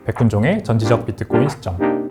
백훈종의 전지적 비트코인 시점.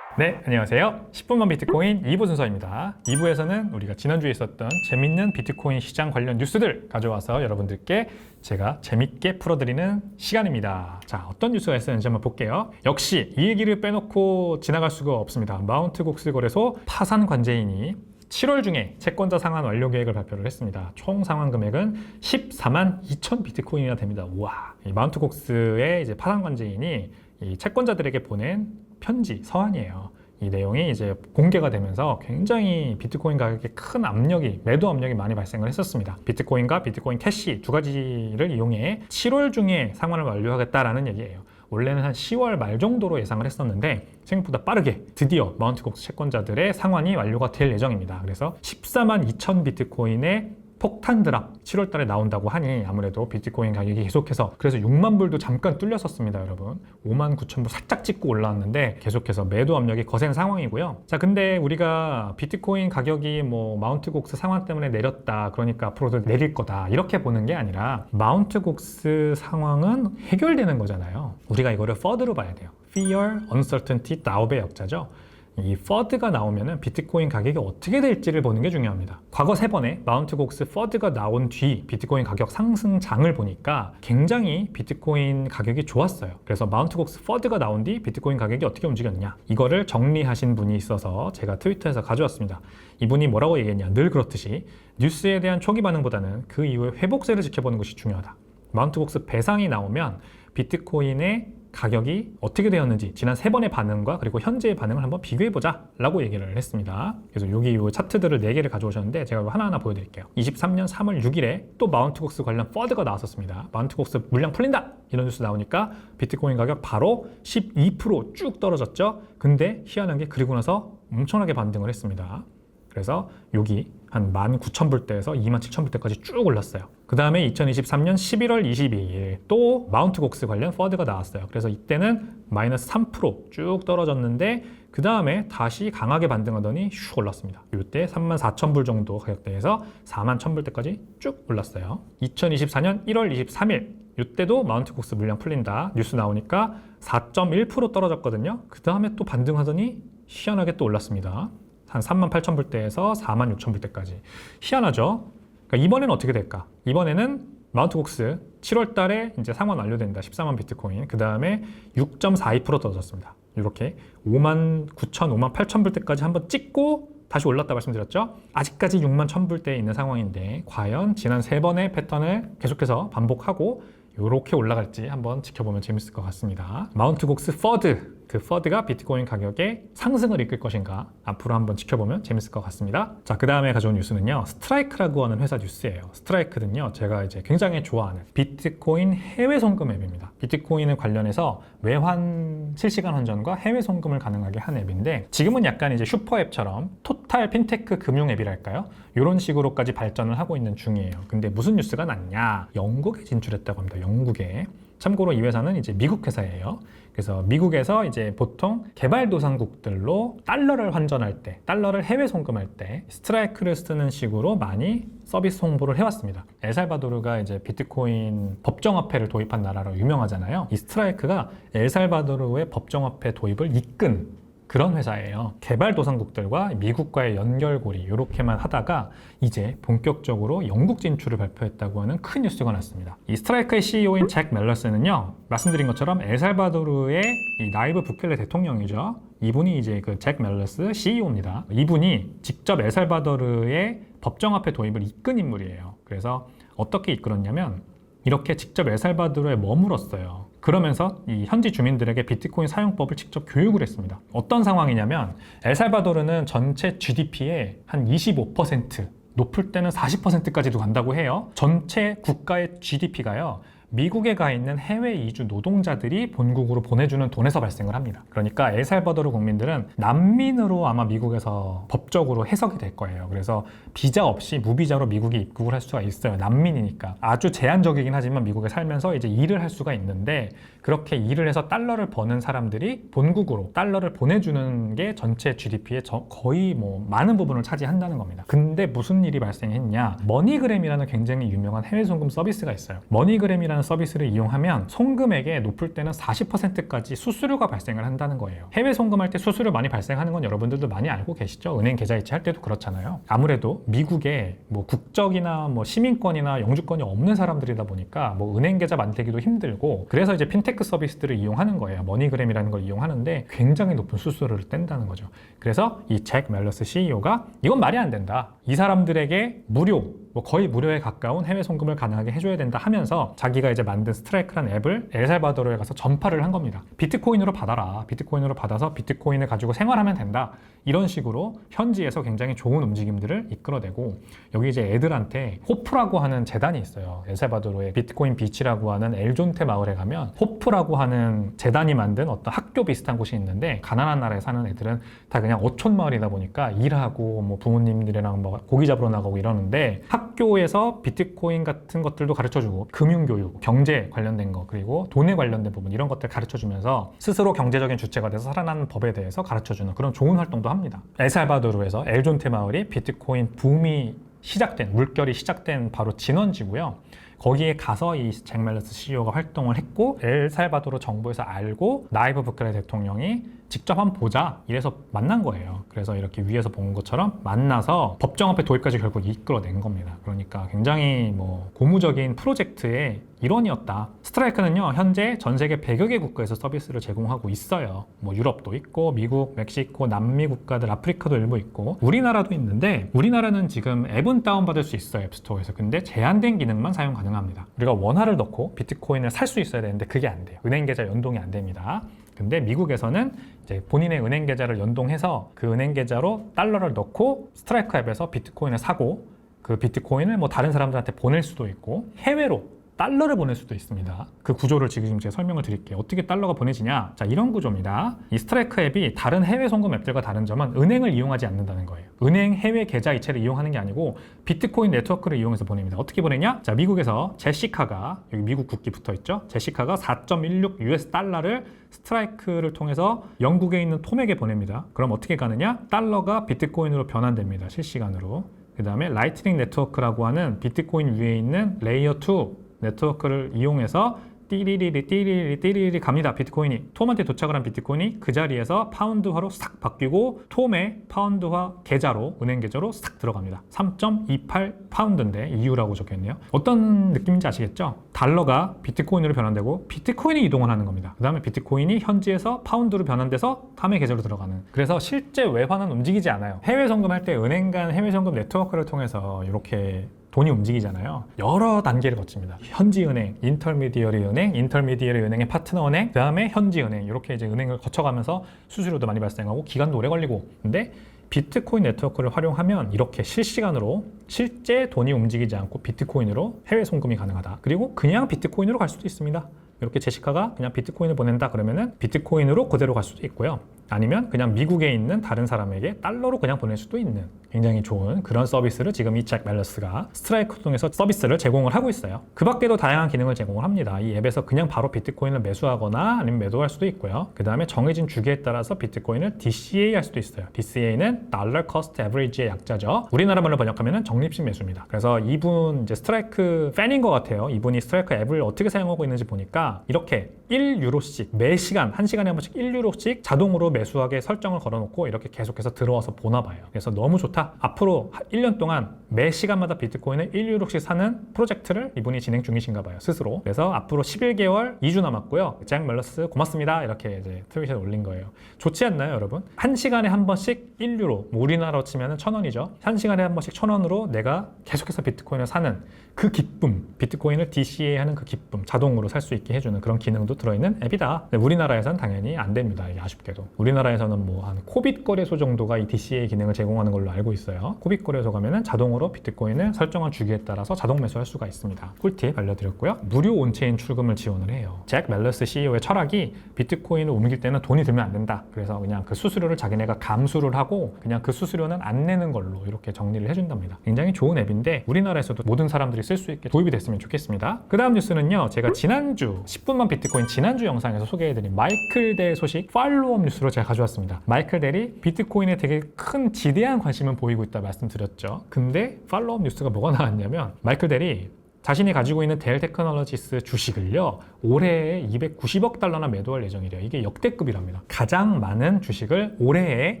네, 안녕하세요. 10분만 비트코인 2부 순서입니다. 2부에서는 우리가 지난주에 있었던 재밌는 비트코인 시장 관련 뉴스들 가져와서 여러분들께 제가 재밌게 풀어드리는 시간입니다. 자, 어떤 뉴스가 있었는지 한번 볼게요. 역시 이 얘기를 빼놓고 지나갈 수가 없습니다. 마운트 곡스 거래소 파산 관제인이 7월 중에 채권자 상환 완료 계획을 발표를 했습니다. 총 상환 금액은 14만 2천 비트코인이나 됩니다. 우와! 이 마운트 곡스의 이제 파산 관제인이 이 채권자들에게 보낸 편지, 서한이에요. 이 내용이 이제 공개가 되면서 굉장히 비트코인 가격에 큰 압력이, 매도 압력이 많이 발생을 했었습니다. 비트코인과 비트코인 캐시 두 가지를 이용해 7월 중에 상환을 완료하겠다라는 얘기예요. 원래는 한 10월 말 정도로 예상을 했었는데 생각보다 빠르게 드디어 마운트 곡스 채권자들의 상환이 완료가 될 예정입니다. 그래서 14만 2천 비트코인의 폭탄 드랍 7월 달에 나온다고 하니 아무래도 비트코인 가격이 계속해서 그래서 6만 불도 잠깐 뚫렸었습니다, 여러분. 5만 9천 불 살짝 찍고 올라왔는데 계속해서 매도 압력이 거센 상황이고요. 자, 근데 우리가 비트코인 가격이 뭐 마운트 곡스 상황 때문에 내렸다, 그러니까 앞으로도 내릴 거다, 이렇게 보는 게 아니라 마운트 곡스 상황은 해결되는 거잖아요. 우리가 이거를 FUD로 봐야 돼요. Fear, Uncertainty, Doubt의 역자죠. 이 FUD가 나오면은 비트코인 가격이 어떻게 될지를 보는 게 중요합니다. 과거 3번에 마운트 곡스 FUD가 나온 뒤 비트코인 가격 상승장을 보니까 굉장히 비트코인 가격이 좋았어요. 그래서 마운트 곡스 FUD가 나온 뒤 비트코인 가격이 어떻게 움직였느냐, 이거를 정리하신 분이 있어서 제가 트위터에서 가져왔습니다. 이분이 뭐라고 얘기했냐, 늘 그렇듯이 뉴스에 대한 초기 반응보다는 그 이후의 회복세를 지켜보는 것이 중요하다. 마운트 곡스 배상이 나오면 비트코인의 가격이 어떻게 되었는지 지난 3번의 반응과 그리고 현재의 반응을 한번 비교해보자 라고 얘기를 했습니다. 그래서 여기 이 차트들을 4개를 가져오셨는데 제가 하나하나 보여드릴게요. 23년 3월 6일에 또 마운트 곡스 관련 FUD가 나왔었습니다. 마운트 곡스 물량 풀린다! 이런 뉴스 나오니까 비트코인 가격 바로 12% 쭉 떨어졌죠. 근데 희한한 게 그리고 나서 엄청나게 반등을 했습니다. 그래서 여기 한 19,000불대에서 27,000불대까지 쭉 올랐어요. 그 다음에 2023년 11월 22일 또 마운트 곡스 관련 FUD가 나왔어요. 그래서 이때는 마이너스 3% 쭉 떨어졌는데 그 다음에 다시 강하게 반등하더니 슉 올랐습니다. 이때 34,000불 정도 가격대에서 41,000불대까지 쭉 올랐어요. 2024년 1월 23일 이때도 마운트 곡스 물량 풀린다 뉴스 나오니까 4.1% 떨어졌거든요. 그 다음에 또 반등하더니 희한하게 또 올랐습니다. 한 38,000불대에서 46,000불대까지. 희한하죠? 그러니까 이번에는 어떻게 될까? 이번에는 마운트 곡스 7월 달에 이제 상환 완료된다. 14만 비트코인. 그 다음에 6.42% 떨어졌습니다. 이렇게 5만 9천, 5만 8천 불대까지 한번 찍고 다시 올랐다 말씀드렸죠? 아직까지 6만 1000불대에 있는 상황인데 과연 지난 3번의 패턴을 계속해서 반복하고 이렇게 올라갈지 한번 지켜보면 재밌을 것 같습니다. 마운트 곡스 FUD, 그 FUD가 비트코인 가격의 상승을 이끌 것인가 앞으로 한번 지켜보면 재밌을 것 같습니다. 자, 그 다음에 가져온 뉴스는요, 스트라이크라고 하는 회사 뉴스예요. 스트라이크는요, 제가 이제 굉장히 좋아하는 비트코인 해외 송금 앱입니다. 비트코인을 관련해서 외환 실시간 환전과 해외 송금을 가능하게 한 앱인데 지금은 약간 이제 슈퍼 앱처럼 토탈 핀테크 금융 앱이랄까요? 이런 식으로까지 발전을 하고 있는 중이에요. 근데 무슨 뉴스가 났냐? 영국에 진출했다고 합니다. 영국에. 참고로 이 회사는 이제 미국 회사예요. 그래서 미국에서 이제 보통 개발도상국들로 달러를 환전할 때, 달러를 해외 송금할 때 스트라이크를 쓰는 식으로 많이 서비스 홍보를 해왔습니다. 엘살바도르가 이제 비트코인 법정화폐를 도입한 나라로 유명하잖아요. 이 스트라이크가 엘살바도르의 법정화폐 도입을 이끈 그런 회사예요. 개발도상국들과 미국과의 연결고리 이렇게만 하다가 이제 본격적으로 영국 진출을 발표했다고 하는 큰 뉴스가 났습니다. 이 스트라이크의 CEO인 잭 멜러스는요, 말씀드린 것처럼 엘살바도르의 이 나이브 부켈레 대통령이죠. 이분이 이제 그 잭 멜러스 CEO입니다. 이분이 직접 엘살바도르의 법정화폐 도입을 이끈 인물이에요. 그래서 어떻게 이끌었냐면 이렇게 직접 엘살바도르에 머물었어요. 그러면서 이 현지 주민들에게 비트코인 사용법을 직접 교육을 했습니다. 어떤 상황이냐면 엘살바도르는 전체 GDP의 한 25%, 높을 때는 40%까지도 간다고 해요. 전체 국가의 GDP가요. 미국에 가 있는 해외 이주 노동자들이 본국으로 보내주는 돈에서 발생을 합니다. 그러니까 엘살바도르 국민들은 난민으로 아마 미국에서 법적으로 해석이 될 거예요. 그래서 비자 없이 무비자로 미국에 입국을 할 수가 있어요. 난민이니까. 아주 제한적이긴 하지만 미국에 살면서 이제 일을 할 수가 있는데 그렇게 일을 해서 달러를 버는 사람들이 본국으로 달러를 보내주는 게 전체 GDP의 거의 뭐 많은 부분을 차지한다는 겁니다. 근데 무슨 일이 발생했냐? 머니그램이라는 굉장히 유명한 해외 송금 서비스가 있어요. 머니그램이라는 비트코인이라는 서비스를 이용하면 송금액의 높을 때는 40%까지 수수료가 발생을 한다는 거예요. 해외 송금할 때 수수료 많이 발생하는 건 여러분들도 많이 알고 계시죠? 은행 계좌 이체할 때도 그렇잖아요. 아무래도 미국에 뭐 국적이나 뭐 시민권이나 영주권이 없는 사람들이다 보니까 뭐 은행 계좌 만들기도 힘들고, 그래서 이제 핀테크 서비스들을 이용하는 거예요. 머니그램이라는 걸 이용하는데 굉장히 높은 수수료를 뗀다는 거죠. 그래서 이 잭 멜러스 CEO가 이건 말이 안 된다. 이 사람들에게 무료, 뭐 거의 무료에 가까운 해외 송금을 가능하게 해줘야 된다 하면서 자기가 이제 만든 스트라이크라는 앱을 엘살바도르에 가서 전파를 한 겁니다. 비트코인으로 받아라. 비트코인으로 받아서 비트코인을 가지고 생활하면 된다. 이런 식으로 현지에서 굉장히 좋은 움직임들을 이끌어내고, 여기 이제 애들한테 호프라고 하는 재단이 있어요. 엘살바도르의 비트코인 비치라고 하는 엘존테 마을에 가면 호프라고 하는 재단이 만든 어떤 학교 비슷한 곳이 있는데, 가난한 나라에 사는 애들은 다 그냥 어촌 마을이다 보니까 일하고 뭐 부모님들이랑 뭐 고기 잡으러 나가고 이러는데, 학교에서 비트코인 같은 것들도 가르쳐주고, 금융교육, 경제 관련된 거, 그리고 돈에 관련된 부분, 이런 것들 가르쳐주면서 스스로 경제적인 주체가 돼서 살아나는 법에 대해서 가르쳐주는 그런 좋은 활동도 합니다. 엘살바도르에서 엘존테 마을이 비트코인 붐이 시작된, 물결이 시작된 바로 진원지고요. 거기에 가서 이 잭 멜러스 CEO가 활동을 했고, 엘살바도르 정부에서 알고 나이브 부케레 대통령이 직접 한번 보자 이래서 만난 거예요. 그래서 이렇게 위에서 본 것처럼 만나서 법정화폐 도입까지 결국 이끌어낸 겁니다. 그러니까 굉장히 뭐 고무적인 프로젝트의 일원이었다. 스트라이크는요, 현재 전 세계 100여 개 국가에서 서비스를 제공하고 있어요. 뭐 유럽도 있고, 미국, 멕시코, 남미 국가들, 아프리카도 일부 있고, 우리나라도 있는데, 우리나라는 지금 앱은 다운받을 수 있어요, 앱스토어에서. 근데 제한된 기능만 사용 가능합니다. 우리가 원화를 넣고 비트코인을 살 수 있어야 되는데 그게 안 돼요. 은행 계좌 연동이 안 됩니다. 근데 미국에서는 이제 본인의 은행 계좌를 연동해서 그 은행 계좌로 달러를 넣고 스트라이크 앱에서 비트코인을 사고, 그 비트코인을 뭐 다른 사람들한테 보낼 수도 있고, 해외로 달러를 보낼 수도 있습니다. 그 구조를 지금 제가 설명을 드릴게요. 어떻게 달러가 보내지냐? 자, 이런 구조입니다. 이 스트라이크 앱이 다른 해외 송금 앱들과 다른 점은 은행을 이용하지 않는다는 거예요. 은행 해외 계좌 이체를 이용하는 게 아니고 비트코인 네트워크를 이용해서 보냅니다. 어떻게 보내냐? 자, 미국에서 제시카가, 여기 미국 국기 붙어 있죠? 제시카가 4.16 US 달러를 스트라이크를 통해서 영국에 있는 톰에게 보냅니다. 그럼 어떻게 가느냐? 달러가 비트코인으로 변환됩니다. 실시간으로. 그 다음에 라이트닝 네트워크라고 하는 비트코인 위에 있는 레이어 2 네트워크를 이용해서 띠리리리 갑니다. 비트코인이 톰한테 도착을 한 비트코인이 그 자리에서 파운드화로 싹 바뀌고, 톰의 파운드화 계좌로, 은행 계좌로 싹 들어갑니다. 3.28 파운드인데 EU라고 적혀있네요. 어떤 느낌인지 아시겠죠? 달러가 비트코인으로 변환되고 비트코인이 이동을 하는 겁니다. 그 다음에 비트코인이 현지에서 파운드로 변환돼서 탐의 계좌로 들어가는. 그래서 실제 외환은 움직이지 않아요. 해외 송금할 때 은행 간 해외 송금 네트워크를 통해서 이렇게 돈이 움직이잖아요. 여러 단계를 거칩니다. 현지은행, 인터미디어리 은행, 인터미디어리 은행의 파트너 은행, 그 다음에 현지은행, 이렇게 이제 은행을 거쳐가면서 수수료도 많이 발생하고 기간도 오래 걸리고. 근데 비트코인 네트워크를 활용하면 이렇게 실시간으로 실제 돈이 움직이지 않고 비트코인으로 해외 송금이 가능하다. 그리고 그냥 비트코인으로 갈 수도 있습니다. 이렇게 제시카가 그냥 비트코인을 보낸다 그러면은 비트코인으로 그대로 갈 수도 있고요. 아니면 그냥 미국에 있는 다른 사람에게 달러로 그냥 보낼 수도 있는 굉장히 좋은 그런 서비스를 지금 이 잭 멜러스가 스트라이크 통해서 서비스를 제공을 하고 있어요. 그 밖에도 다양한 기능을 제공을 합니다. 이 앱에서 그냥 바로 비트코인을 매수하거나 아니면 매도할 수도 있고요. 그 다음에 정해진 주기에 따라서 비트코인을 DCA 할 수도 있어요. DCA는 Dollar Cost Average의 약자죠. 우리나라 말로 번역하면 적립식 매수입니다. 그래서 이분 이제 스트라이크 팬인 것 같아요. 이분이 스트라이크 앱을 어떻게 사용하고 있는지 보니까 이렇게 1유로씩 매 시간, 1시간에 한 번씩 1유로씩 자동으로 매수하게 설정을 걸어놓고 이렇게 계속해서 들어와서 보나 봐요. 그래서 너무 좋다. 앞으로 1년 동안 매 시간마다 비트코인을 1유로씩 사는 프로젝트를 이분이 진행 중이신가 봐요. 스스로. 그래서 앞으로 11개월 2주 남았고요. 잭 멜러스 고맙습니다. 이렇게 이제 트윗에 올린 거예요. 좋지 않나요, 여러분? 1시간에 한 번씩 1유로, 뭐 우리나라로 치면 1,000원이죠. 1시간에 한 번씩 1,000원으로 내가 계속해서 비트코인을 사는 그 기쁨, 비트코인을 DCA 하는 그 기쁨, 자동으로 살 수 있게 해주는 그런 기능도 들어있는 앱이다. 우리나라에서는 당연히 안 됩니다. 이게 아쉽게도. 우리나라에서는 뭐 한 코빗 거래소 정도가 이 DCA 기능을 제공하는 걸로 알고 있어요. 코빗 거래소 가면은 자동으로 비트코인을 설정한 주기에 따라서 자동 매수할 수가 있습니다. 꿀팁 알려드렸고요. 무료 온체인 출금을 지원을 해요. 잭 멜러스 CEO의 철학이 비트코인을 옮길 때는 돈이 들면 안 된다. 그래서 그냥 그 수수료를 자기네가 감수를 하고 그냥 그 수수료는 안 내는 걸로 이렇게 정리를 해준답니다. 굉장히 좋은 앱인데 우리나라에서도 모든 사람들이 쓸 수 있게 도입이 됐으면 좋겠습니다. 그 다음 뉴스는요. 제가 지난주 10분만 비트코인 지난주 영상에서 소개해드린 마이클 델 소식 팔로우업 뉴스로 제가 가져왔습니다. 마이클 델이 비트코인에 되게 큰 지대한 관심을 보이고 있다 말씀드렸죠. 근데 팔로우업 뉴스가 뭐가 나왔냐면 마이클 델이 자신이 가지고 있는 델 테크놀로지스 주식을요, 올해에 290억 달러나 매도할 예정이래요. 이게 역대급이랍니다. 가장 많은 주식을 올해에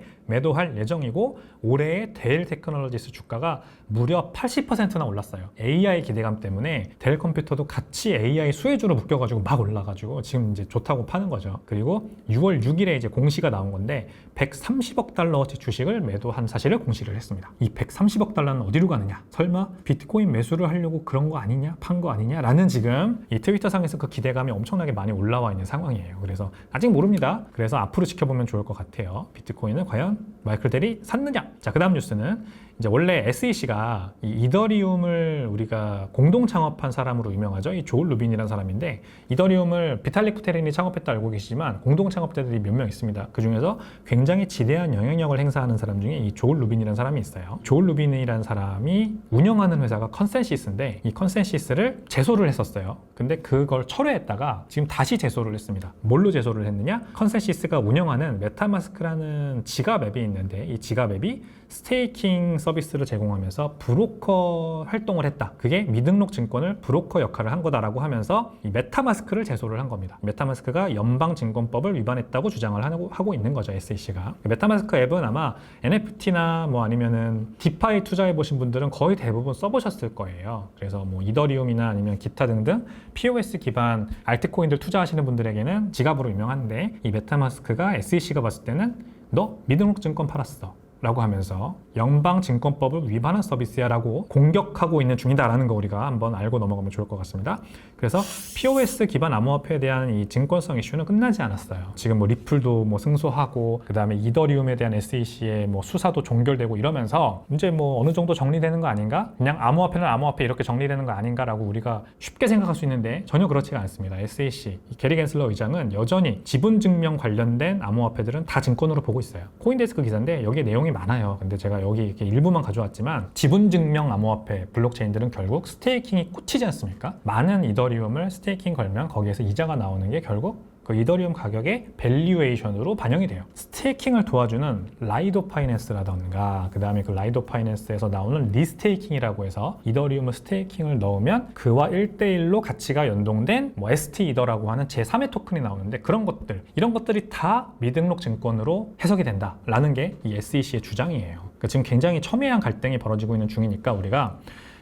매도할 예정이고, 올해의 델 테크놀로지스 주가가 무려 80%나 올랐어요. AI 기대감 때문에 델 컴퓨터도 같이 AI 수혜주로 묶여가지고 막 올라가지고 지금 이제 좋다고 파는 거죠. 그리고 6월 6일에 이제 공시가 나온 건데 130억 달러어치 주식을 매도한 사실을 공시를 했습니다. 이 130억 달러는 어디로 가느냐? 설마 비트코인 매수를 하려고 그런 거 아니냐? 판 거 아니냐? 라는 지금 이 트위터 상에서 그 기대감이 엄청나게 많이 올라와 있는 상황이에요. 그래서 아직 모릅니다. 그래서 앞으로 지켜보면 좋을 것 같아요. 비트코인을 과연 마이클 델이 샀느냐? 자, 그 다음 뉴스는 이제 원래 SEC가 이 이더리움을 우리가 공동 창업한 사람으로 유명하죠. 이 조엘 루빈이라는 사람인데, 이더리움을 비탈릭 부테린이 창업했다 알고 계시지만 공동 창업자들이 몇 명 있습니다. 그 중에서 굉장히 지대한 영향력을 행사하는 사람 중에 이 조엘 루빈이라는 사람이 있어요. 조엘 루빈이라는 사람이 운영하는 회사가 컨센시스인데, 이 컨센시스를 제소를 했었어요. 근데 그걸 철회했다가 지금 다시 제소를 했습니다. 뭘로 제소를 했느냐? 컨센시스가 운영하는 메타마스크라는 지갑 앱이 있는데, 이 지갑 앱이 스테이킹 서비스를 제공하면서 브로커 활동을 했다. 그게 미등록 증권을 브로커 역할을 한 거다라고 하면서 이 메타마스크를 제소를 한 겁니다. 메타마스크가 연방증권법을 위반했다고 주장을 하고 있는 거죠, SEC가. 메타마스크 앱은 아마 NFT나 뭐 아니면은 디파이 투자해 보신 분들은 거의 대부분 써보셨을 거예요. 그래서 뭐 이더리움이나 아니면 기타 등등 POS 기반 알트코인들 투자하시는 분들에게는 지갑으로 유명한데, 이 메타마스크가 SEC가 봤을 때는 너 미등록 증권 팔았어 라고 하면서 연방증권법을 위반한 서비스야 라고 공격하고 있는 중이다라는 거 우리가 한번 알고 넘어가면 좋을 것 같습니다. 그래서 POS 기반 암호화폐에 대한 이 증권성 이슈는 끝나지 않았어요. 지금 뭐 리플도 뭐 승소하고, 그 다음에 이더리움에 대한 SEC의 뭐 수사도 종결되고 이러면서 이제 뭐 어느 정도 정리되는 거 아닌가? 그냥 암호화폐는 암호화폐 이렇게 정리되는 거 아닌가라고 우리가 쉽게 생각할 수 있는데 전혀 그렇지가 않습니다. SEC, 게리 겐슬러 의장은 여전히 지분증명 관련된 암호화폐들은 다 증권으로 보고 있어요. 코인데스크 기사인데 여기에 내용이 많아요. 근데 제가 여기 이렇게 일부만 가져왔지만, 지분증명 암호화폐 블록체인들은 결국 스테이킹이 꽂히지 않습니까? 많은 이더리움을 스테이킹 걸면 거기에서 이자가 나오는 게 결국 그 이더리움 가격의 밸류에이션으로 반영이 돼요. 스테이킹을 도와주는 라이도 파이낸스라던가, 그 다음에 그 라이도 파이낸스에서 나오는 리스테이킹이라고 해서 이더리움을 스테이킹을 넣으면 그와 1대1로 가치가 연동된 뭐 ST 이더라고 하는 제3의 토큰이 나오는데, 그런 것들, 이런 것들이 다 미등록 증권으로 해석이 된다라는 게 이 SEC의 주장이에요. 그러니까 지금 굉장히 첨예한 갈등이 벌어지고 있는 중이니까 우리가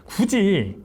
굳이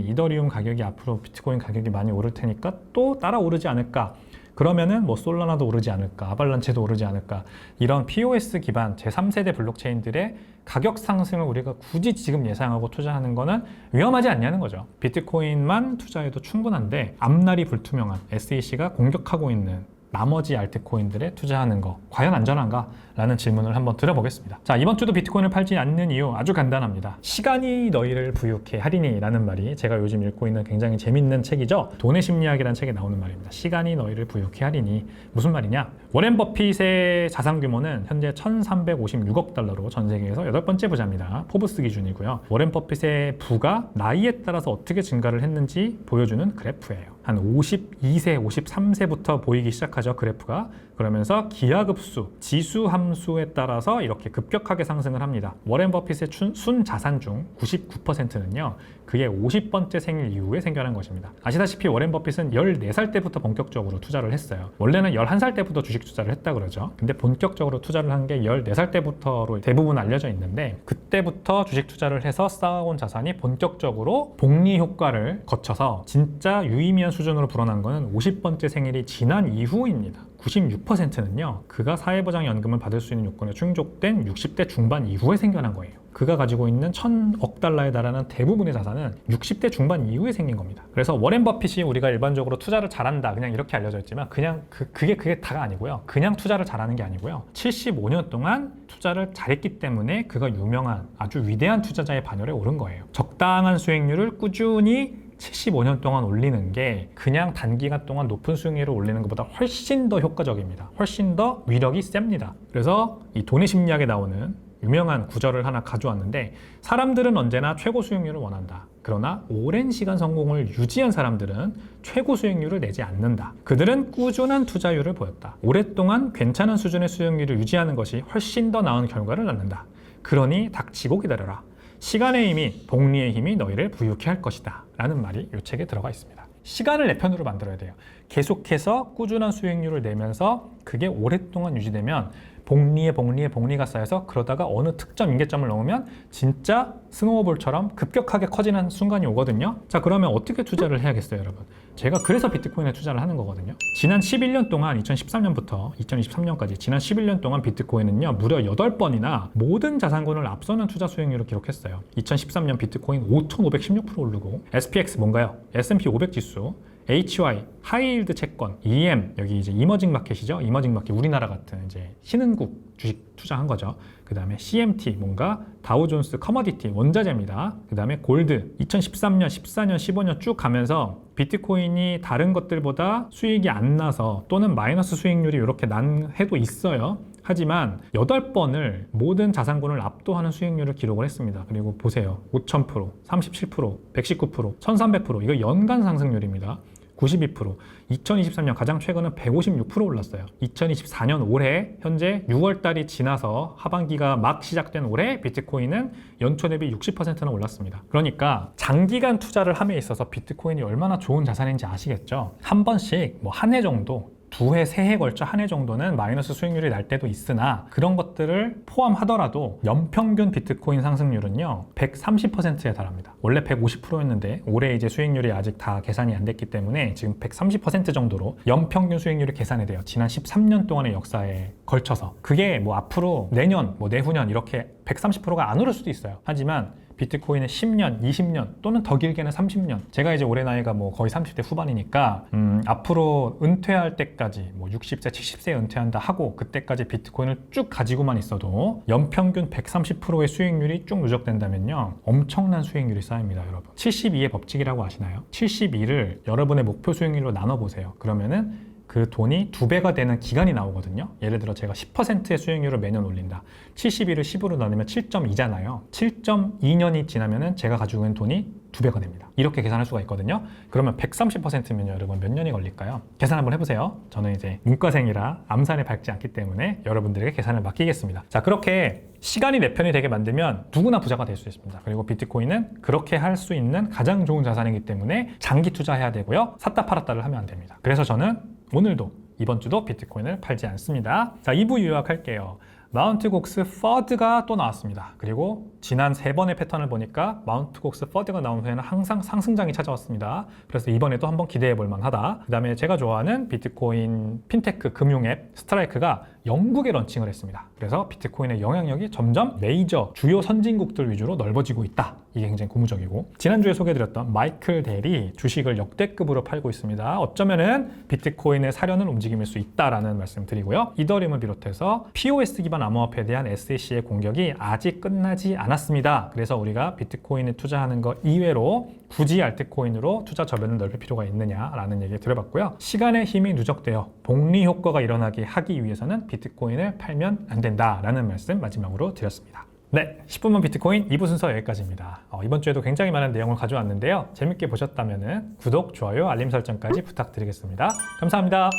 이더리움 가격이 앞으로 비트코인 가격이 많이 오를 테니까 또 따라 오르지 않을까? 그러면은 뭐 솔라나도 오르지 않을까, 아발란체도 오르지 않을까, 이런 POS 기반 제3세대 블록체인들의 가격 상승을 우리가 굳이 지금 예상하고 투자하는 거는 위험하지 않냐는 거죠. 비트코인만 투자해도 충분한데 앞날이 불투명한 SEC가 공격하고 있는 나머지 알트코인들에 투자하는 거 과연 안전한가? 라는 질문을 한번 드려보겠습니다. 자, 이번 주도 비트코인을 팔지 않는 이유 아주 간단합니다. 시간이 너희를 부유케 하리니 라는 말이 제가 요즘 읽고 있는 굉장히 재밌는 책이죠. 돈의 심리학이라는 책에 나오는 말입니다. 시간이 너희를 부유케 하리니. 무슨 말이냐? 워렌 버핏의 자산 규모는 현재 1356억 달러로 전 세계에서 8번째 부자입니다. 포브스 기준이고요. 워렌 버핏의 부가 나이에 따라서 어떻게 증가를 했는지 보여주는 그래프예요. 한 52세, 53세부터 보이기 시작하죠, 그래프가. 그러면서 기하급수, 지수 함수에 따라서 이렇게 급격하게 상승을 합니다. 워렌 버핏의 순 자산 중 99%는요, 그의 50번째 생일 이후에 생겨난 것입니다. 아시다시피 워렌 버핏은 14살 때부터 본격적으로 투자를 했어요. 원래는 11살 때부터 주식 투자를 했다 그러죠. 근데 본격적으로 투자를 한 게 14살 때부터로 대부분 알려져 있는데, 그때부터 주식 투자를 해서 쌓아온 자산이 본격적으로 복리 효과를 거쳐서 진짜 유의미한 수준으로 불어난 것은 50번째 생일이 지난 이후입니다. 96%는요, 그가 사회보장연금을 받을 수 있는 요건에 충족된 60대 중반 이후에 생겨난 거예요. 그가 가지고 있는 1000억 달러에 달하는 대부분의 자산은 60대 중반 이후에 생긴 겁니다. 그래서 워렌 버핏이 우리가 일반적으로 투자를 잘한다, 그냥 이렇게 알려져 있지만, 그냥 그게 다가 아니고요. 그냥 투자를 잘하는 게 아니고요. 75년 동안 투자를 잘했기 때문에 그가 유명한 아주 위대한 투자자의 반열에 오른 거예요. 적당한 수익률을 꾸준히 75년 동안 올리는 게 그냥 단기간 동안 높은 수익률을 올리는 것보다 훨씬 더 효과적입니다. 훨씬 더 위력이 셉니다. 그래서 이 돈의 심리학에 나오는 유명한 구절을 하나 가져왔는데, 사람들은 언제나 최고 수익률을 원한다. 그러나 오랜 시간 성공을 유지한 사람들은 최고 수익률을 내지 않는다. 그들은 꾸준한 투자율을 보였다. 오랫동안 괜찮은 수준의 수익률을 유지하는 것이 훨씬 더 나은 결과를 낳는다. 그러니 닥치고 기다려라. 시간의 힘이, 복리의 힘이 너희를 부유케 할 것이다. 라는 말이 이 책에 들어가 있습니다. 시간을 내 편으로 만들어야 돼요. 계속해서 꾸준한 수익률을 내면서 그게 오랫동안 유지되면 복리가 쌓여서 그러다가 어느 특정 임계점을 넘으면 진짜 스노우볼처럼 급격하게 커지는 순간이 오거든요. 자, 그러면 어떻게 투자를 해야겠어요, 여러분? 제가 그래서 비트코인에 투자를 하는 거거든요. 지난 11년 동안 2013년부터 2023년까지 지난 11년 동안 비트코인은요 무려 8번이나 모든 자산군을 앞서는 투자 수익률을 기록했어요. 2013년 비트코인 5,516% 오르고 SPX 뭔가요? S&P 500 지수, HY, 하이힐드 채권, EM, 여기 이제 이머징 마켓이죠. 이머징 마켓, 우리나라 같은 이제 신흥국 주식 투자한 거죠. 그 다음에 CMT, 뭔가 다우존스 커머디티, 원자재입니다. 그 다음에 골드, 2013년, 14년, 15년 쭉 가면서 비트코인이 다른 것들보다 수익이 안 나서 또는 마이너스 수익률이 이렇게 난 해도 있어요. 하지만 8번을 모든 자산군을 압도하는 수익률을 기록을 했습니다. 그리고 보세요. 5,000%, 37%, 119%, 1,300% 이거 연간 상승률입니다. 92%, 2023년 가장 최근은 156% 올랐어요. 2024년 올해 현재 6월 달이 지나서 하반기가 막 시작된 올해 비트코인은 연초 대비 60%나 올랐습니다. 그러니까 장기간 투자를 함에 있어서 비트코인이 얼마나 좋은 자산인지 아시겠죠? 한 번씩 뭐 한 해 정도 2회, 3해 걸쳐 한 해 정도는 마이너스 수익률이 날 때도 있으나 그런 것들을 포함하더라도 연평균 비트코인 상승률은요 130%에 달합니다. 원래 150%였는데 올해 이제 수익률이 아직 다 계산이 안 됐기 때문에 지금 130% 정도로 연평균 수익률이 계산이 돼요. 지난 13년 동안의 역사에 걸쳐서. 그게 뭐 앞으로 내년, 뭐 내후년 이렇게 130%가 안 오를 수도 있어요. 하지만 비트코인의 10년, 20년 또는 더 길게는 30년. 제가 이제 올해 나이가 뭐 거의 30대 후반이니까 앞으로 은퇴할 때까지 뭐 60세, 70세에 은퇴한다 하고 그때까지 비트코인을 쭉 가지고만 있어도 연평균 130%의 수익률이 쭉 누적된다면요. 엄청난 수익률이 쌓입니다, 여러분. 72의 법칙이라고 아시나요? 72를 여러분의 목표 수익률로 나눠보세요. 그러면은 그 돈이 2배가 되는 기간이 나오거든요. 예를 들어 제가 10%의 수익률을 매년 올린다. 72를 10으로 나누면 7.2잖아요. 7.2년이 지나면은 제가 가지고 있는 돈이 2배가 됩니다. 이렇게 계산할 수가 있거든요. 그러면 130%면요, 여러분 몇 년이 걸릴까요? 계산 한번 해보세요. 저는 이제 문과생이라 암산에 밝지 않기 때문에 여러분들에게 계산을 맡기겠습니다. 자, 그렇게 시간이 내 편이 되게 만들면 누구나 부자가 될 수 있습니다. 그리고 비트코인은 그렇게 할 수 있는 가장 좋은 자산이기 때문에 장기 투자해야 되고요. 샀다 팔았다를 하면 안 됩니다. 그래서 저는 오늘도 이번 주도 비트코인을 팔지 않습니다. 자, 2부 요약할게요. 마운트 곡스 퍼드가 또 나왔습니다. 그리고 지난 3번의 패턴을 보니까 마운트 곡스 퍼드가 나온 후에는 항상 상승장이 찾아왔습니다. 그래서 이번에도 한번 기대해 볼 만하다. 그 다음에 제가 좋아하는 비트코인 핀테크 금융앱 스트라이크가 영국에 런칭을 했습니다. 그래서 비트코인의 영향력이 점점 메이저 주요 선진국들 위주로 넓어지고 있다. 이게 굉장히 고무적이고, 지난주에 소개해드렸던 마이클 델이 주식을 역대급으로 팔고 있습니다. 어쩌면은 비트코인의 사려는 움직임일 수 있다라는 말씀 드리고요. 이더리움을 비롯해서 POS 기반 암호화폐에 대한 SEC의 공격이 아직 끝나지 않았습니다. 그래서 우리가 비트코인에 투자하는 것 이외로 굳이 알트코인으로 투자 저변을 넓힐 필요가 있느냐라는 얘기 드려봤고요. 시간의 힘이 누적되어 복리 효과가 일어나게 하기 위해서는 비트코인을 팔면 안 된다라는 말씀 마지막으로 드렸습니다. 네, 10분만 비트코인 2부 순서 여기까지입니다. 이번 주에도 굉장히 많은 내용을 가져왔는데요. 재밌게 보셨다면 구독, 좋아요, 알림 설정까지 부탁드리겠습니다. 감사합니다.